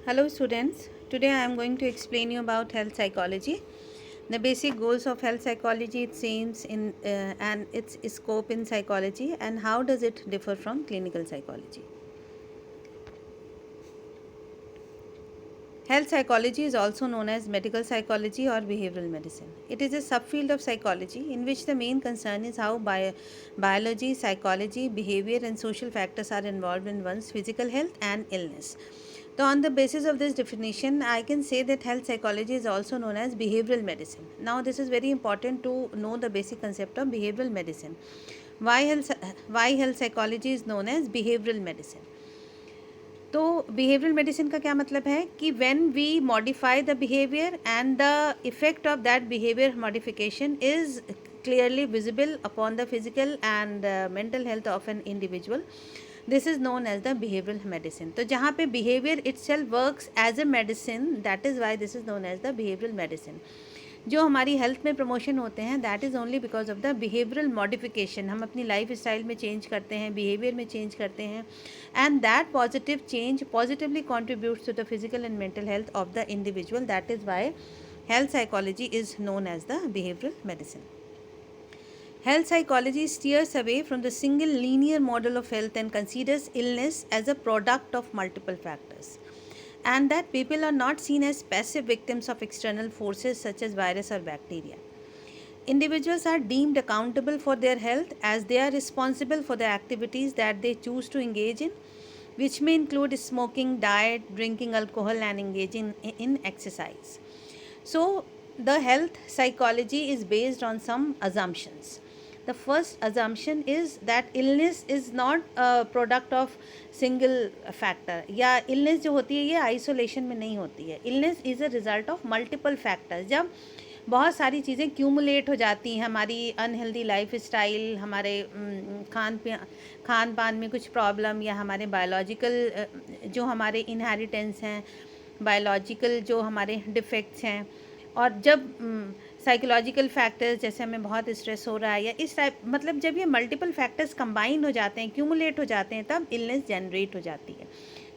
Hello students, today I am going to explain you about health psychology. The basic goals of health psychology, its aims and its scope in psychology, and how does it differ from clinical psychology. Health psychology is also known as medical psychology or behavioral medicine. It is a subfield of psychology in which the main concern is how biology, psychology, behavior and social factors are involved in one's physical health and illness. So on the basis of this definition, I can say that health psychology is also known as behavioral medicine. Now this is very important to know the basic concept of behavioral medicine. Why health psychology is known as behavioral medicine? तो behavioural medicine का क्या मतलब है कि when we modify the behaviour and the effect of that behaviour modification is clearly visible upon the physical and mental health of an individual. This is known as the behavioral medicine. तो जहाँ पे behavior itself works as a medicine, that is why this is known as the behavioral medicine. जो हमारी health में promotion होते हैं that is only because of the behavioural modification. हम अपनी लाइफ स्टाइल में चेंज करते हैं, बिहेवियर में चेंज करते हैं, and that positive change positively contributes to the physical and mental health of the individual. That is why health psychology is known as the behavioral medicine. Health psychology steers away from the single linear model of health and considers illness as a product of multiple factors, and that people are not seen as passive victims of external forces such as virus or bacteria. Individuals are deemed accountable for their health as they are responsible for the activities that they choose to engage in, which may include smoking, diet, drinking alcohol, and engaging in exercise. So, the health psychology is based on some assumptions. The first assumption is that illness is not a product of single factor. या illness जो होती है ये isolation में नहीं होती है. Illness is a result of multiple factors. जब बहुत सारी चीज़ें क्यूमुलेट हो जाती हैं, हमारी अनहेल्दी लाइफ स्टाइल, हमारे खान पान में कुछ प्रॉब्लम, या हमारे बायोलॉजिकल जो हमारे इनहेरिटेंस हैं, बायोलॉजिकल जो हमारे डिफेक्ट्स हैं, और जब साइकोलॉजिकल फैक्टर्स जैसे हमें बहुत स्ट्रेस हो रहा है या इस टाइप, मतलब जब ये मल्टीपल फैक्टर्स कंबाइन हो जाते हैं, क्यूमुलेट हो जाते हैं, तब इलनेस जनरेट हो जाती है.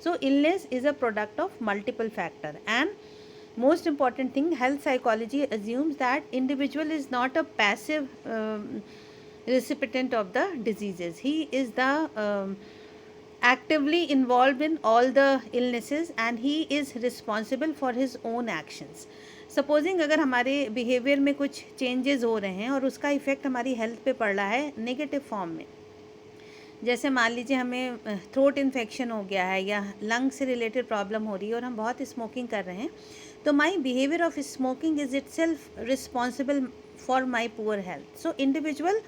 So illness is a product of multiple factor. And most important thing, health psychology assumes that individual is not a passive recipient of the diseases. He is the actively involved in all the illnesses and he is responsible for his own actions. Supposing अगर हमारे behaviour में कुछ changes हो रहे हैं और उसका effect हमारी हेल्थ पे पड़ रहा है नेगेटिव फॉर्म में, जैसे मान लीजिए हमें थ्रोट इन्फेक्शन हो गया है या लंग से रिलेटेड प्रॉब्लम हो रही है और हम बहुत स्मोकिंग कर रहे हैं, तो my behaviour of smoking is it self responsible for my poor health. So individual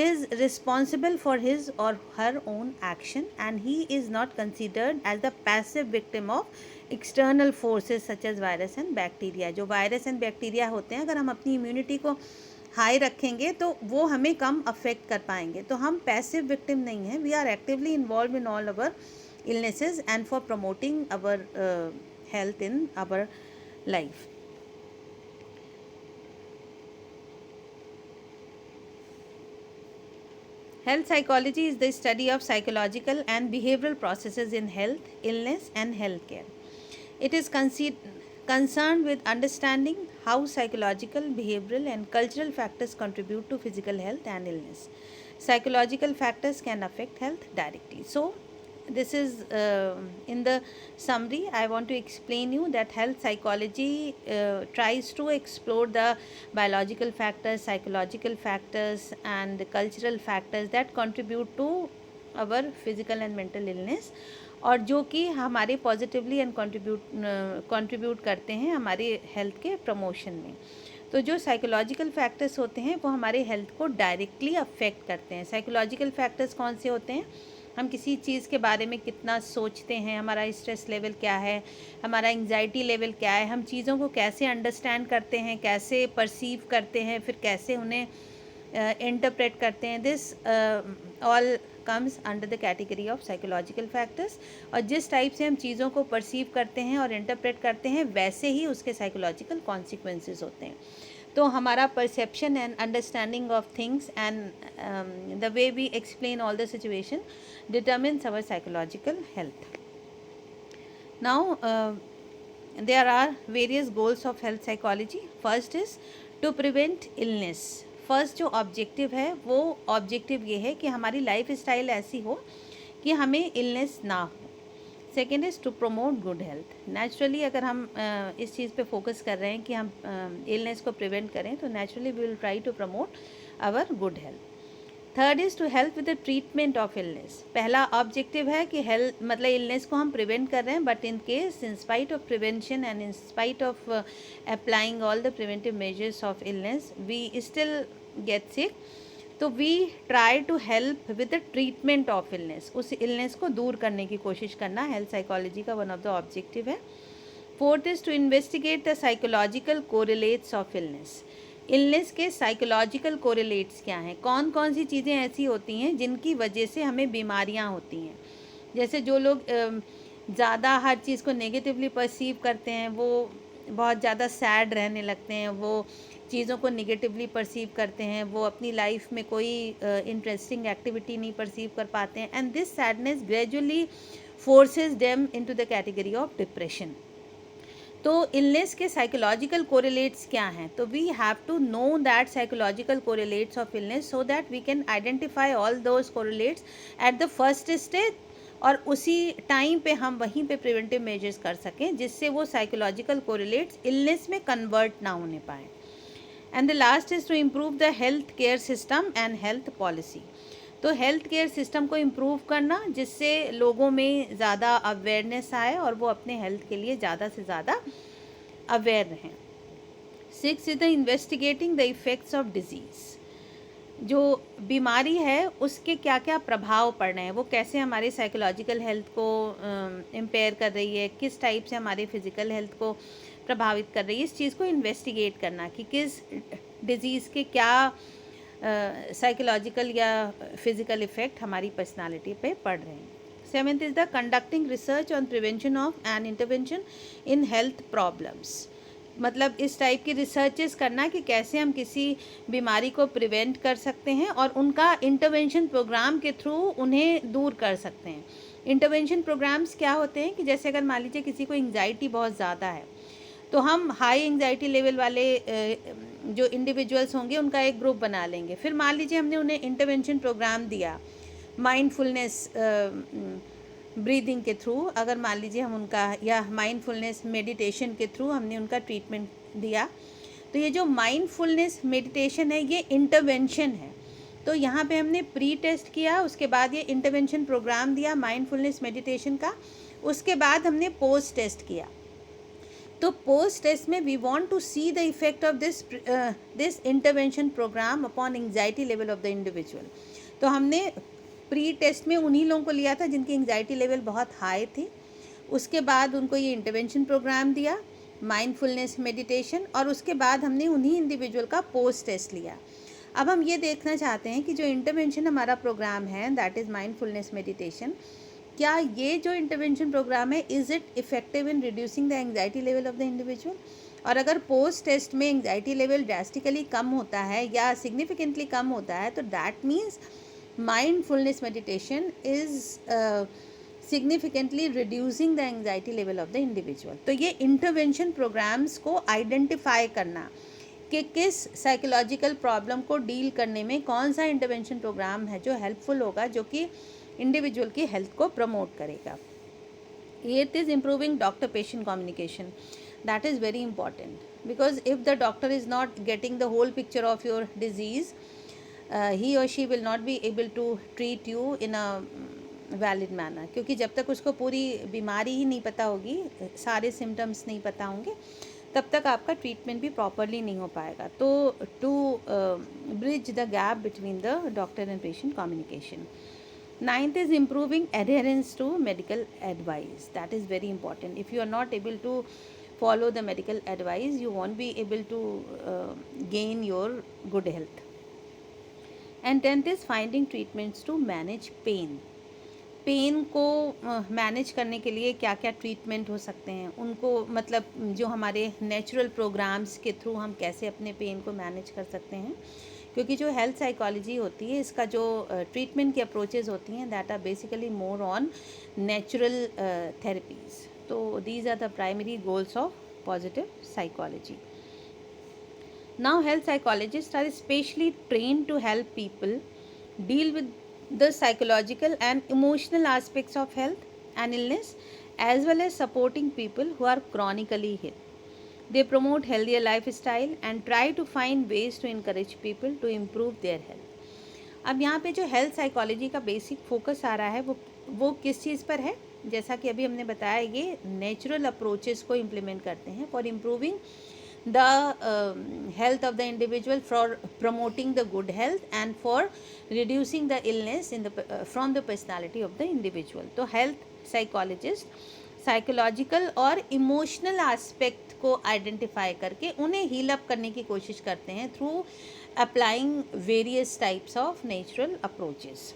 is responsible for his or her own action and he is not considered as the passive victim of external forces such as virus and bacteria. जो virus and bacteria होते हैं, अगर हम अपनी immunity को high रखेंगे तो वो हमें कम अफेक्ट कर पाएंगे. तो हम पैसिव विक्टिम नहीं हैं, we are actively involve in all our illnesses and for promoting our health in our life. Health psychology is the study of psychological and behavioral processes in health, illness, and healthcare. It is concerned with understanding how psychological, behavioral, and cultural factors contribute to physical health and illness. Psychological factors can affect health directly. So, this is in the summary. I want to explain you that health psychology tries to explore the biological factors, psychological factors, and cultural factors that contribute to our physical and mental illness, और जो कि हमारे positively and contribute करते हैं हमारे health के promotion में. तो जो साइकोलॉजिकल फैक्टर्स होते हैं वो हमारे हेल्थ को डायरेक्टली अफेक्ट करते हैं. साइकोलॉजिकल फैक्टर्स कौन से होते हैं? हम किसी चीज़ के बारे में कितना सोचते हैं, हमारा स्ट्रेस लेवल क्या है, हमारा एंग्जाइटी लेवल क्या है, हम चीज़ों को कैसे अंडरस्टैंड करते हैं, कैसे परसीव करते हैं, फिर कैसे उन्हें इंटरप्रेट करते हैं. This all comes under the category of psychological factors. और जिस टाइप से हम चीज़ों को परसीव करते हैं और इंटरप्रेट करते हैं वैसे ही उसके साइकोलॉजिकल कॉन्सिक्वेंसेस होते हैं. तो हमारा perception and understanding of things and the way we explain all the situation determines our psychological health. Now there are various goals of health psychology. First is to prevent illness. First जो objective है वो objective ये है कि हमारी life style ऐसी हो कि हमें इलनेस ना हो. Second is to promote good health. Naturally अगर हम इस चीज़ पे फोकस कर रहे हैं कि हम इलनेस को प्रिवेंट करें तो naturally we will try to promote our good health. Third is to help with the treatment of illness. पहला ऑब्जेक्टिव है कि हेल्थ मतलब इलनेस को हम प्रिवेंट कर रहे हैं, but in case in spite of prevention and in spite of applying all the preventive measures of illness we still get sick, तो we try to help with the treatment of illness. उस illness को दूर करने की कोशिश करना health psychology का one of the objective है. Fourth is to investigate the psychological correlates of illness. Illness के साइकोलॉजिकल कोरिलेट्स क्या हैं, कौन कौन सी चीज़ें ऐसी होती हैं जिनकी वजह से हमें बीमारियां होती हैं. जैसे जो लोग ज़्यादा हर चीज़ को नेगेटिवली परसीव करते हैं, वो बहुत ज़्यादा सैड रहने लगते हैं, वो चीज़ों को नेगेटिवली परसीव करते हैं, वो अपनी लाइफ में कोई इंटरेस्टिंग एक्टिविटी नहीं परसीव कर पाते हैं, and this sadness gradually forces them into the category of depression. तो इलनेस के साइकोलॉजिकल कोरिलेट्स क्या हैं, तो we have to know that psychological correlates of illness so that we can identify all those correlates at the first stage, और उसी time पे हम वहीं पे प्रिवेंटिव मेजर्स कर सकें जिससे वो साइकोलॉजिकल कोरिलेट्स इलनेस में कन्वर्ट ना होने पाएँ. And the last is to improve the health care system and health policy. तो हेल्थ केयर सिस्टम को इम्प्रूव करना जिससे लोगों में ज़्यादा अवेयरनेस आए और वो अपने हेल्थ के लिए ज़्यादा से ज़्यादा अवेयर रहें. Six is the investigating the effects of disease. जो बीमारी है उसके क्या क्या प्रभाव पड़ रहे हैं, वो कैसे हमारे साइकोलॉजिकल हेल्थ को इम्पेयर कर रही है, किस टाइप से हमारे फिज़िकल हेल्थ को प्रभावित कर रही है. इस चीज़ को इन्वेस्टिगेट करना कि किस डिज़ीज़ के क्या साइकोलॉजिकल या फिज़िकल इफ़ेक्ट हमारी पर्सनालिटी पे पड़ रहे हैं. Seventh is the conducting research on prevention of and intervention in health problems. मतलब इस टाइप की रिसर्चेस करना कि कैसे हम किसी बीमारी को प्रिवेंट कर सकते हैं और उनका इंटरवेंशन प्रोग्राम के थ्रू उन्हें दूर कर सकते हैं. इंटरवेंशन प्रोग्राम्स क्या होते हैं कि जैसे अगर मान लीजिए किसी को एंग्जाइटी बहुत ज़्यादा है, तो हम हाई एंग्जाइटी लेवल वाले जो इंडिविजुअल्स होंगे उनका एक ग्रुप बना लेंगे. फिर मान लीजिए हमने उन्हें इंटरवेंशन प्रोग्राम दिया माइंडफुलनेस ब्रीदिंग के थ्रू, अगर मान लीजिए हम उनका या माइंडफुलनेस मेडिटेशन के थ्रू हमने उनका ट्रीटमेंट दिया, तो ये जो माइंडफुलनेस मेडिटेशन है ये इंटरवेंशन है. तो यहाँ पे हमने प्री टेस्ट किया, उसके बाद ये इंटरवेंशन प्रोग्राम दिया माइंडफुलनेस मेडिटेशन का, उसके बाद हमने पोस्ट टेस्ट किया. तो पोस्ट टेस्ट में we want to see the effect of this intervention programme upon anxiety level of the individual. तो हमने प्री टेस्ट में उन्हीं लोगों को लिया था जिनकी एंग्जाइटी लेवल बहुत हाई थी, उसके बाद उनको ये इंटरवेंशन प्रोग्राम दिया माइंडफुलनेस मेडिटेशन, और उसके बाद हमने उन्हीं इंडिविजुअल का पोस्ट टेस्ट लिया. अब हम ये देखना चाहते हैं कि जो इंटरवेंशन हमारा प्रोग्राम है दैट इज़ माइंडफुलनेस मेडिटेशन, क्या ये जो इंटरवेंशन प्रोग्राम है is it effective in reducing the anxiety level of the individual. और अगर पोस्ट टेस्ट में एंग्जाइटी लेवल ड्रास्टिकली कम होता है या सिग्निफिकेंटली कम होता है, तो that means mindfulness meditation is significantly reducing the anxiety level of the individual. तो ये इंटरवेंशन प्रोग्राम्स को आइडेंटिफाई करना कि किस साइकोलॉजिकल प्रॉब्लम को डील करने में कौन सा इंटरवेंशन प्रोग्राम है जो हेल्पफुल होगा, जो कि इंडिविजुअल की हेल्थ को प्रमोट करेगा. Eighth is improving doctor patient communication. That is very important because if the doctor is not getting the whole picture of your disease, he or she will not be able to treat you in a valid manner. क्योंकि जब तक उसको पूरी बीमारी ही नहीं पता होगी, सारे सिम्टम्स नहीं पता होंगे, तब तक आपका ट्रीटमेंट भी प्रॉपरली नहीं हो पाएगा. तो to bridge the gap between the doctor and patient communication. Ninth is improving adherence to medical advice. That is very important. If you are not able to follow the medical advice, you won't be able to gain your good health. And tenth is finding treatments to manage pain. Pain को manage करने के लिए क्या क्या treatment हो सकते हैं, उनको मतलब जो हमारे नेचुरल प्रोग्राम्स के थ्रू हम कैसे अपने पेन को मैनेज कर सकते हैं. क्योंकि जो हेल्थ साइकोलॉजी होती है, इसका जो ट्रीटमेंट की अप्रोचेज़ होती हैं that are basically more on natural therapies. तो these are the primary goals of positive psychology. Now, health psychologists are specially trained to help people deal with the psychological and emotional aspects of health and illness, as well as supporting people who are chronically ill. They promote healthier lifestyle and try to find ways to encourage people to improve their health. अब यहाँ पे जो health psychology का basic focus आ रहा है वो किस चीज़ पर है? जैसा कि अभी हमने बताया, ये नेचुरल अप्रोचेस को इम्प्लीमेंट करते हैं for improving the health of the individual, for promoting the good health and for reducing the illness in the from the personality of the individual. तो health psychologist साइकोलॉजिकल और emotional aspect को identify करके उन्हें heal up करने की कोशिश करते हैं through applying various types of natural approaches.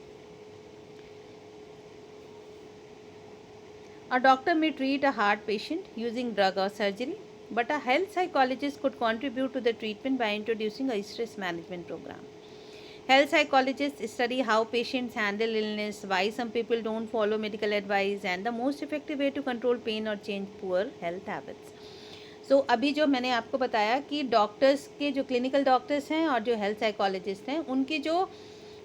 A doctor may treat a heart patient using drug or surgery, but a health psychologist could contribute to the treatment by introducing a stress management program. Health psychologists study how patients handle illness, why some people don't follow medical advice, and the most effective way to control pain or change poor health habits. So, अभी जो मैंने आपको बताया कि doctors के जो clinical doctors हैं और जो हेल्थ साइकोलॉजिस्ट हैं,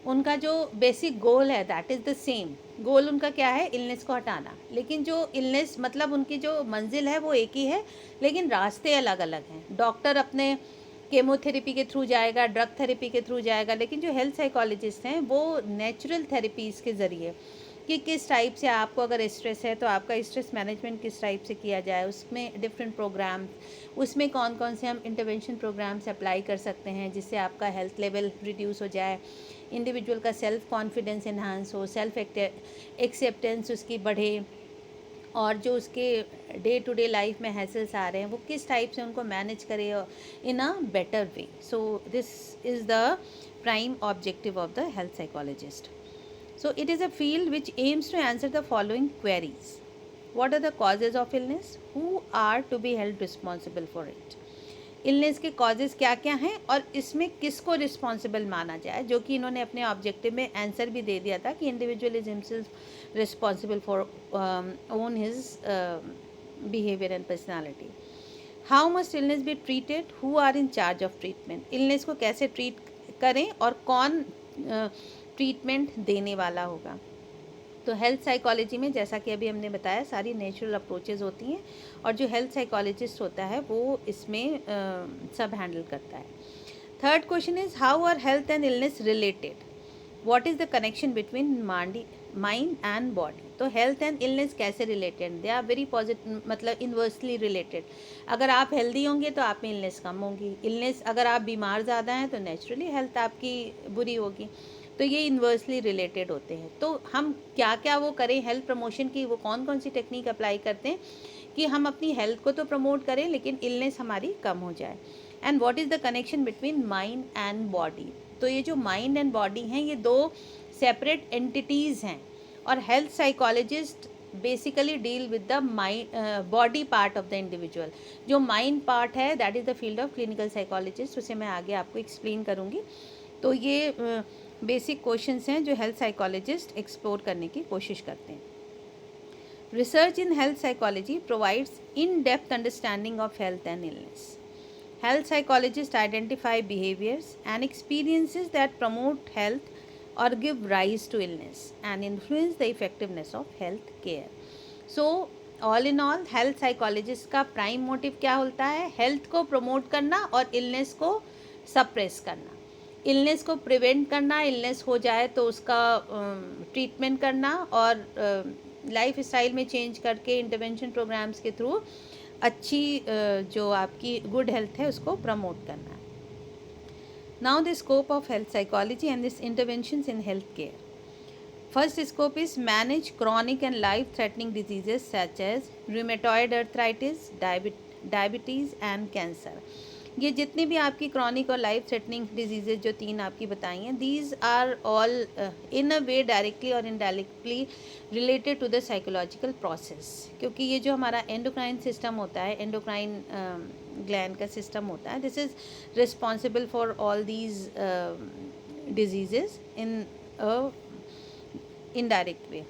उनका जो बेसिक गोल है दैट इज़ द सेम गोल. उनका क्या है? इलनेस को हटाना. लेकिन जो इलनेस मतलब उनकी जो मंजिल है वो एक ही है, लेकिन रास्ते अलग अलग हैं. डॉक्टर अपने केमोथेरेपी के थ्रू जाएगा, ड्रग थेरेपी के थ्रू जाएगा, लेकिन जो हेल्थ साइकोलॉजिस्ट हैं वो नेचुरल थेरेपीज़ के ज़रिए कि किस टाइप से आपको अगर स्ट्रेस है तो आपका स्ट्रेस मैनेजमेंट किस टाइप से किया जाए, उसमें डिफरेंट प्रोग्राम, उसमें कौन कौन से हम इंटरवेंशन प्रोग्राम्स अप्लाई कर सकते हैं जिससे आपका हेल्थ लेवल रिड्यूस हो जाए, इंडिविजुअल का सेल्फ कॉन्फिडेंस इन्हांस हो, सेल्फ एक्सेप्टेंस उसकी बढ़े, और जो उसके डे टू डे लाइफ में हैसल्स आ रहे हैं वो किस टाइप से उनको मैनेज करे in a better way. So this is the prime objective of the health psychologist. So it is a field which aims to answer the following queries. What are the causes of illness? Who are to be held responsible for it? Illness के causes क्या क्या हैं और इसमें किसको responsible माना जाए, जो कि इन्होंने अपने ऑब्जेक्टिव में आंसर भी दे दिया था कि individual is himself responsible for own his behaviour and personality. How must illness be treated? Who are in charge of treatment? Illness को कैसे ट्रीट करें और कौन ट्रीटमेंट देने वाला होगा. तो हेल्थ साइकोलॉजी में जैसा कि अभी हमने बताया सारी नेचुरल अप्रोचेज़ होती हैं और जो हेल्थ साइकोलॉजिस्ट होता है वो इसमें सब हैंडल करता है. Third question is how are health and illness related? What is the connection between mind and body? तो हेल्थ एंड इलनेस कैसे related? They are very positive, मतलब इन्वर्सली रिलेटेड. अगर आप हेल्दी होंगे तो आप में इलनेस कम होगी, इलनेस अगर आप बीमार ज़्यादा हैं तो नेचुरली हेल्थ आपकी बुरी होगी. तो ये इन्वर्सली रिलेटेड होते हैं. तो हम क्या क्या वो करें हेल्थ प्रमोशन की, वो कौन कौन सी टेक्निक अप्लाई करते हैं कि हम अपनी हेल्थ को तो प्रमोट करें लेकिन इलनेस हमारी कम हो जाए. And what is the connection between mind and body? तो ये जो माइंड एंड बॉडी हैं ये दो सेपरेट एंटिटीज़ हैं और health psychologist basically deal with the mind body part of the individual. जो माइंड पार्ट है that is the field of clinical psychologist, उसे मैं आगे आपको एक्सप्लेन करूँगी. तो ये बेसिक क्वेश्चंस हैं जो हेल्थ साइकोलॉजिस्ट एक्सप्लोर करने की कोशिश करते हैं. Research in health psychology provides in depth understanding of health and illness. Health psychologist identify behaviours and experiences that promote health or give rise to illness and influence the effectiveness of health care. So all in all health psychologist का prime motive क्या होता है? Health को promote करना और illness को suppress करना. Illness को प्रिवेंट करना, इलनेस हो जाए तो उसका ट्रीटमेंट करना और लाइफ स्टाइल में चेंज करके इंटरवेंशन प्रोग्राम्स के थ्रू अच्छी जो आपकी गुड हेल्थ है उसको प्रमोट करना. Now the scope of health psychology and its interventions in healthcare. First scope is manage chronic and life-threatening diseases such as rheumatoid arthritis, diabetes and cancer. ये जितनी भी आपकी क्रॉनिक और लाइफ थ्रेटनिंग डिजीजेज जो तीन आपकी बताई हैं, these are all in a way directly और indirectly related to the psychological process. क्योंकि ये जो हमारा एंडोक्राइन सिस्टम होता है, एंडोक्राइन ग्लैंड का सिस्टम होता है, this is responsible for all these diseases in indirect way.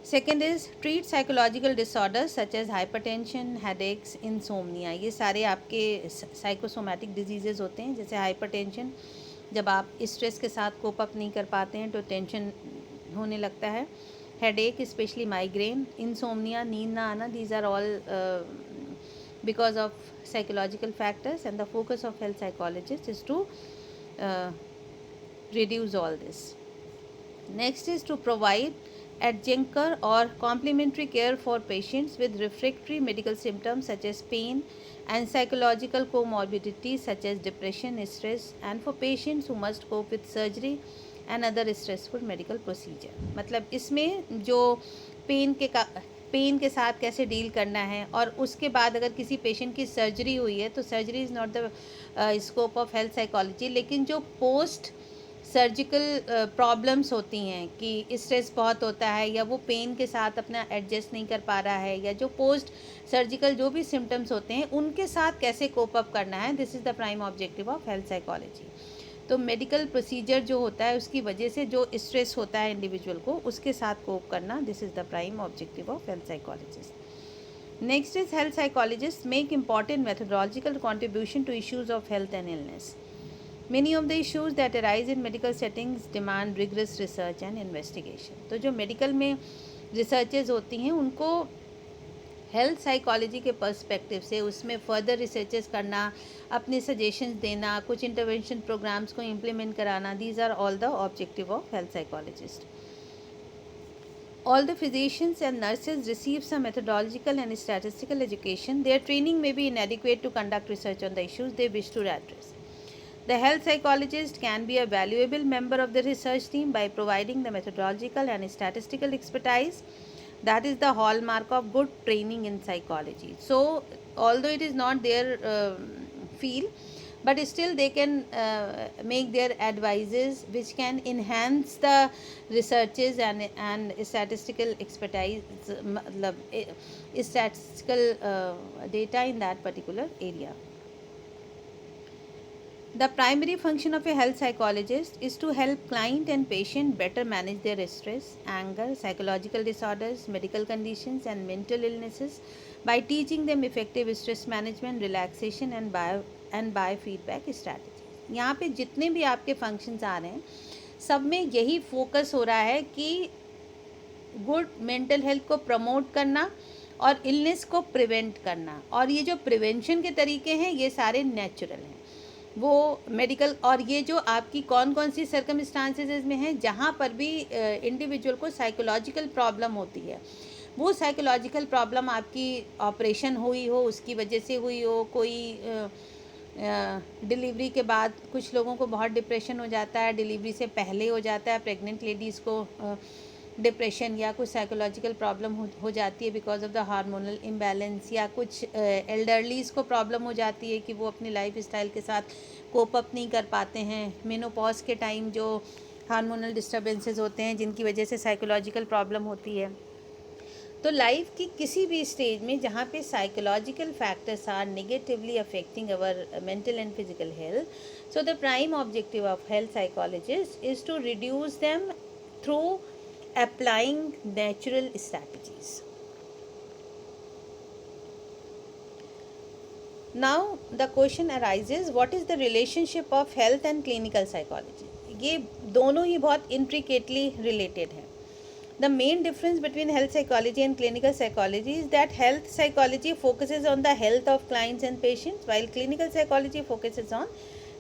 Second is treat psychological disorders such as hypertension, headaches, insomnia. ये सारे आपके साइकोसोमैटिक डिजीज़ेज़ होते हैं। जैसे हाइपरटेंशन, जब आप स्ट्रेस के साथ कोप अप नहीं कर पाते हैं तो टेंशन होने लगता है। Headache, specially migraine. इंसोम्निया, नींद ना आना। These are all because of psychological factors, and the focus of health psychologists is to uh, reduce all this. Next is to provide adjunct or complementary care for patients with refractory medical symptoms such as pain and psychological comorbidities such as depression, stress, and for patients who must cope with surgery and other stressful medical procedure. मतलब इसमें जो pen के साथ कैसे deal करना है, और उसके बाद अगर किसी पेशेंट की सर्जरी हुई है तो surgery is not the scope of health psychology, लेकिन जो पोस्ट सर्जिकल प्रॉब्लम्स होती हैं कि स्ट्रेस बहुत होता है या वो पेन के साथ अपना एडजस्ट नहीं कर पा रहा है, या जो पोस्ट सर्जिकल जो भी सिम्टम्स होते हैं उनके साथ कैसे कोप अप करना है, this is the prime objective of health psychology. तो मेडिकल प्रोसीजर जो होता है उसकी वजह से जो स्ट्रेस होता है इंडिविजुअल को, उसके साथ कोप करना, this is the prime objective of health psychologist. Next is health psychologist make important methodological contribution to issues of health and illness. Many of the issues that arise in medical settings demand rigorous research and investigation. तो जो medical में researches होती हैं उनको health psychology के perspective से उसमें further researches करना, अपने सजेशंस देना, कुछ इंटरवेंशन प्रोग्राम्स को इम्प्लीमेंट कराना, these are all the objective of health psychologist. All the physicians and nurses receive some methodological and statistical education. Their training may be inadequate to conduct research on the issues they wish to address. The health psychologist can be a valuable member of the research team by providing the methodological and statistical expertise that is the hallmark of good training in psychology. So, although it is not their field, but still they can make their advices which can enhance the researches and statistical expertise, statistical data in that particular area. The primary function of a health psychologist is to help client and patient better manage their stress, anger, psychological disorders, medical conditions and mental illnesses by teaching them effective stress management, relaxation and biofeedback strategies. यहाँ पे जितने भी आपके functions आ रहे हैं सब में यही फोकस हो रहा है कि गुड मेंटल हेल्थ को प्रमोट करना और इलनेस को प्रिवेंट करना, और ये जो प्रिवेंशन के तरीके हैं ये सारे नेचुरल हैं, वो मेडिकल, और ये जो आपकी कौन कौन सी सर्कमस्टांसेस में हैं जहाँ पर भी इंडिविजुअल को साइकोलॉजिकल प्रॉब्लम होती है, वो साइकोलॉजिकल प्रॉब्लम आपकी ऑपरेशन हुई हो उसकी वजह से हुई हो, कोई डिलीवरी के बाद कुछ लोगों को बहुत डिप्रेशन हो जाता है, डिलीवरी से पहले हो जाता है, प्रेग्नेंट लेडीज़ को डिप्रेशन या कुछ साइकोलॉजिकल प्रॉब्लम हो जाती है because of the hormonal imbalance, या कुछ एल्डरलीज़ को प्रॉब्लम हो जाती है कि वो अपनी लाइफ स्टाइल के साथ कोप अप नहीं कर पाते हैं, मेनोपॉज के टाइम जो हार्मोनल डिस्टर्बेंसेस होते हैं जिनकी वजह से साइकोलॉजिकल प्रॉब्लम होती है. तो लाइफ की किसी भी स्टेज में जहाँ पे psychological factors are negatively affecting our mental and physical health, so the prime objective of health psychologist is to reduce them through applying natural strategies. Now the question arises, what is the relationship of health and clinical psychology? ये दोनों ही बहुत intricately related हैं. The main difference between health psychology and clinical psychology is that health psychology focuses on the health of clients and patients while clinical psychology focuses on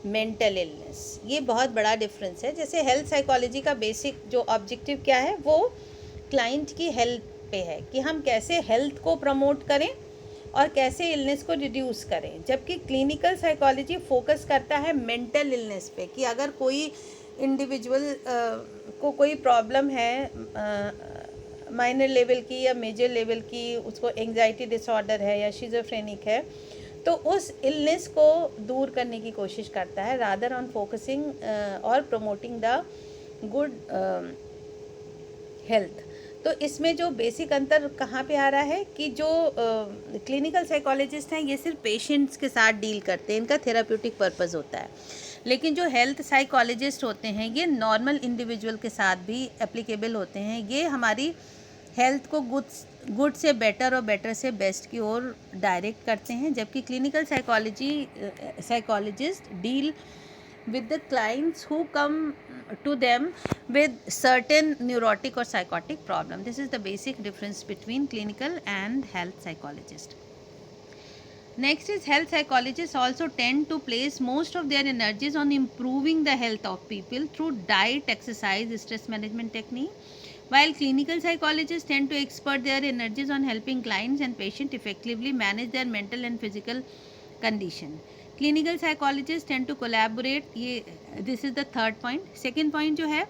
mental illness. ये बहुत बड़ा difference है. जैसे health psychology का basic जो objective क्या है वो क्लाइंट की हेल्थ पे है कि हम कैसे हेल्थ को प्रमोट करें और कैसे इलनेस को रिड्यूस करें, जबकि क्लिनिकल साइकोलॉजी फोकस करता है मेंटल इलनेस पे कि अगर कोई इंडिविजुअल को कोई प्रॉब्लम है माइनर लेवल की या मेजर लेवल की, उसको एंग्जाइटी डिसऑर्डर है या शिज़ोफ्रेनिक है, तो उस इलनेस को दूर करने की कोशिश करता है रादर ऑन फोकसिंग और प्रमोटिंग द गुड हेल्थ. तो इसमें जो बेसिक अंतर कहाँ पे आ रहा है कि जो क्लिनिकल साइकोलॉजिस्ट हैं ये सिर्फ पेशेंट्स के साथ डील करते हैं, इनका थेराप्यूटिक पर्पस होता है, लेकिन जो हेल्थ साइकोलॉजिस्ट होते हैं ये नॉर्मल इंडिविजुअल के साथ भी एप्लीकेबल होते हैं. ये हमारी हेल्थ को गुड से बेटर और बेटर से बेस्ट की ओर डायरेक्ट करते हैं, जबकि clinical psychologist deal with the clients who come to them with certain neurotic or psychotic problem. This is the basic difference between clinical and health psychologist. Next is health psychologists also tend to place most of their energies on improving the health of people through diet, exercise, stress management technique, while clinical psychologists tend to expert their energies on helping clients and patients effectively manage their mental and physical condition. Clinical psychologists tend to collaborate. ये this is the third point. Second point जो है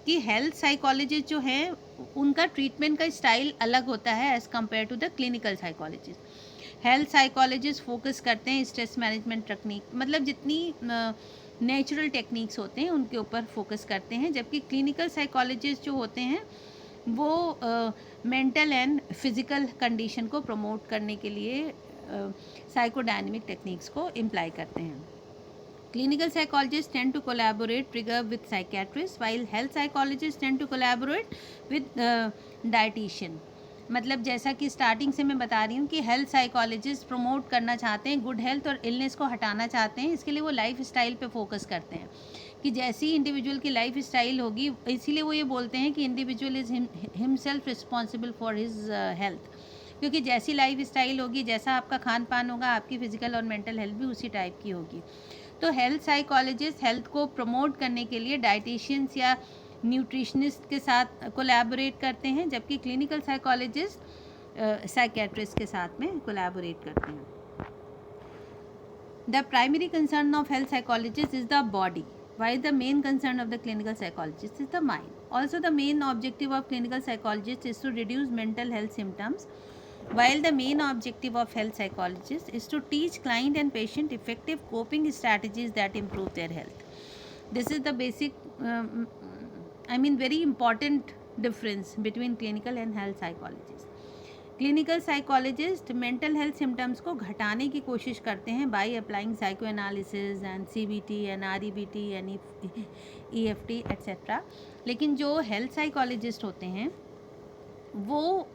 कि health psychologist जो है उनका treatment का style अलग होता है as compare to the clinical psychologist. Health psychologist focus करते हैं स्ट्रेस मैनेजमेंट टेक्निक, मतलब जितनी नेचुरल टेक्निक्स होते हैं उनके ऊपर फोकस करते हैं, जबकि क्लिनिकल साइकोलॉजिस्ट जो होते हैं वो मेंटल एंड फिज़िकल कंडीशन को प्रमोट करने के लिए साइकोडायनेमिक टेक्निक्स को इम्प्लाई करते हैं. Clinical psychologists tend to collaborate trigger with psychiatrists, while health psychologists tend to collaborate with dietitian. मतलब जैसा कि स्टार्टिंग से मैं बता रही हूँ कि हेल्थ साइकोलॉजिस्ट प्रमोट करना चाहते हैं गुड हेल्थ और इलनेस को हटाना चाहते हैं, इसके लिए वो लाइफ स्टाइल पे फोकस करते हैं कि जैसी इंडिविजुअल की लाइफ स्टाइल होगी, इसीलिए वो ये बोलते हैं कि individual is himself responsible for his health, क्योंकि जैसी लाइफ स्टाइल होगी, जैसा आपका खान पान होगा, आपकी फिजिकल और मेंटल हेल्थ भी उसी टाइप की होगी. तो हेल्थ साइकोलॉजिस्ट हेल्थ को प्रमोट करने के लिए डाइटिशियंस या न्यूट्रिशनिस्ट के साथ कोलैबोरेट करते हैं, जबकि क्लिनिकल साइकोलॉजिस्ट साइकेट्रिस्ट के साथ में कोलैबोरेट करते हैं. The primary concern of health psychologist is the body, while the main concern of the clinical psychologist is the mind. Also, the main objective of clinical psychologist is to reduce mental health symptoms, while the main objective of health psychologist is to teach client and patient effective coping strategies that improve their health. This is the basic, very important difference between clinical and health psychologists. Clinical psychologist mental health symptoms को घटाने की कोशिश करते हैं by applying psycho analysis and CBT and REBT and EFT etcetera. लेकिन जो health psychologist होते हैं वो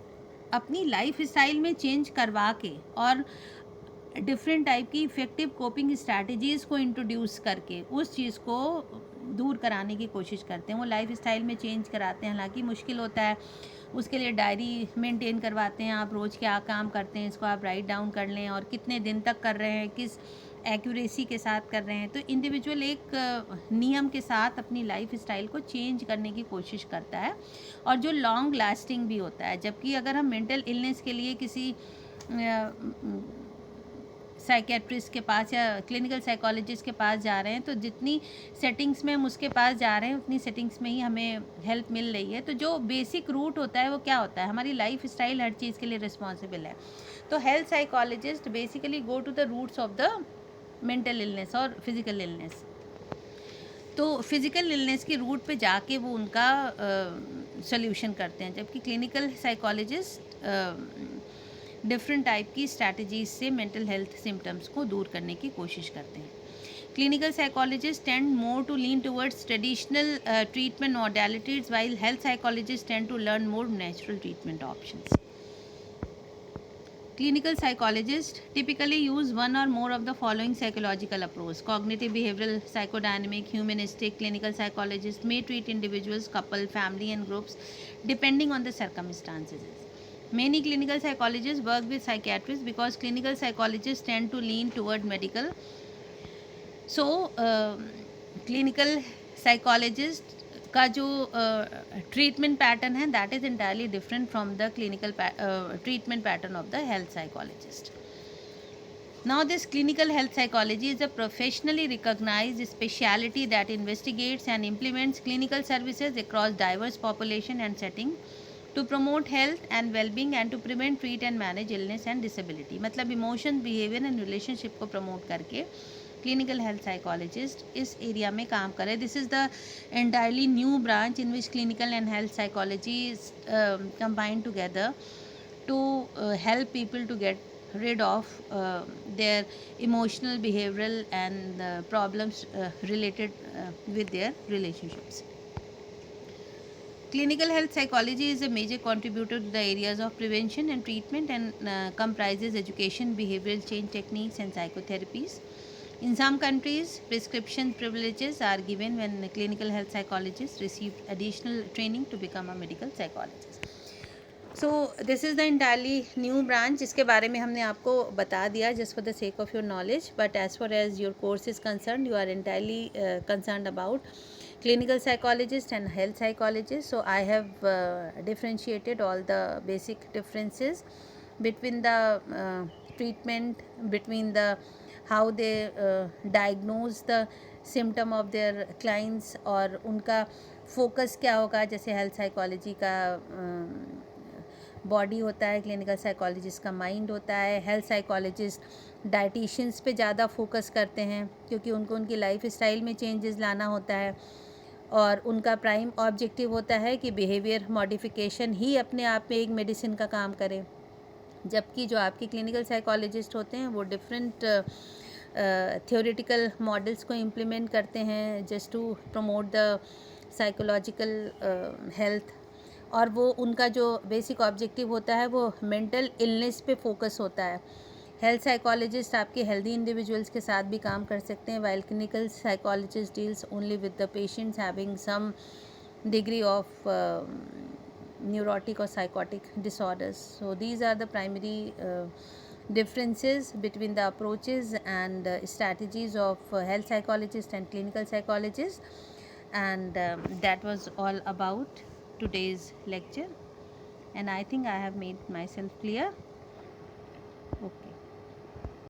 अपनी लाइफ स्टाइल में चेंज करवा के और डिफरेंट टाइप की इफ़ेक्टिव कोपिंग स्ट्रैटेजीज़ को इंट्रोड्यूस करके उस चीज़ को दूर कराने की कोशिश करते हैं. वो लाइफ स्टाइल में चेंज कराते हैं, हालांकि मुश्किल होता है. उसके लिए डायरी मेंटेन करवाते हैं, आप रोज़ क्या काम करते हैं इसको आप राइट डाउन कर लें, और कितने दिन तक कर रहे हैं, किस एक्यूरेसी के साथ कर रहे हैं. तो इंडिविजुअल एक नियम के साथ अपनी लाइफ स्टाइल को चेंज करने की कोशिश करता है, और जो लॉन्ग लास्टिंग भी होता है. जबकि अगर हम मेंटल इलनेस के लिए किसी साइकेट्रिस्ट के पास या क्लिनिकल साइकोलॉजिस्ट के पास जा रहे हैं, तो जितनी सेटिंग्स में हम उसके पास जा रहे हैं उतनी सेटिंग्स में ही हमें हेल्प मिल रही है. तो जो बेसिक रूट होता है वो क्या होता है, हमारी लाइफ स्टाइल हर चीज़ के लिए रिस्पॉन्सिबल है. तो health psychologist basically go to the roots of the mental illness और फिज़िकल इलनेस. तो फिज़िकल इलनेस की रूट पे जाके वो उनका सोल्यूशन करते हैं, जबकि क्लिनिकल साइकोलॉजिस्ट डिफरेंट टाइप की स्ट्रैटेजीज से मेंटल हेल्थ सिम्टम्स को दूर करने की कोशिश करते हैं. Clinical psychologist tend more to lean towards traditional treatment modalities, while health psychologist tend to learn more natural treatment options. Clinical psychologists typically use one or more of the following psychological approach: cognitive, behavioral, psychodynamic, humanistic. Clinical psychologists may treat individuals, couple, family and groups depending on the circumstances. Many clinical psychologists work with psychiatrists because clinical psychologists tend to lean toward medical. So, clinical psychologist का जो treatment pattern है that is entirely different from the clinical treatment pattern of the health psychologist. Now, this clinical health psychology is a professionally recognized specialty that investigates and implements clinical services across diverse population and setting to promote health and well-being and to prevent, treat and manage illness and disability. मतलब emotion, behaviour and relationship को promote करके clinical health psychologist इस area में काम करे. This is the entirely new branch in which clinical and health psychology is combined together to help people to get rid of their emotional, behavioral and problems related with their relationships. Clinical health psychology is a major contributor to the areas of prevention and treatment and comprises education, behavioral change techniques, and psychotherapies. In some countries, prescription privileges are given when clinical health psychologists receive additional training to become a medical psychologist. So this is the entirely new branch जिसके बारे में हमने आपको बता दिया just for the sake of your knowledge, but as far as your course is concern you are entirely concern about clinical psychologist and health psychologist. So I have differentiated all the basic differences between the treatment, between the how they diagnose the symptom of their clients, और उनका focus क्या होगा. जैसे health psychology का body होता है, clinical psychologist का mind होता है. हेल्थ साइकोलॉजिस्ट डाइटिशियंस पे ज़्यादा फोकस करते हैं क्योंकि उनको उनकी लाइफ स्टाइल में चेंजेस लाना होता है और उनका प्राइम ऑब्जेक्टिव होता है कि बिहेवियर मॉडिफिकेशन ही अपने आप में एक मेडिसिन का काम करे. जबकि जो आपके क्लिनिकल साइकोलॉजिस्ट होते हैं वो डिफरेंट थ्योरेटिकल मॉडल्स को इम्प्लीमेंट करते हैं just to promote the psychological health, और वो उनका जो बेसिक ऑब्जेक्टिव होता है वो मेंटल इलनेस पे फोकस होता है. हेल्थ साइकोलॉजिस्ट आपके हेल्दी इंडिविजुअल्स के साथ भी काम कर सकते हैं, while clinical psychologist deals only with the patients having some degree of neurotic or psychotic disorders. So these are the primary differences between the approaches and strategies of health psychologist and clinical psychologist, and that was all about today's lecture, and I think I have made myself clear.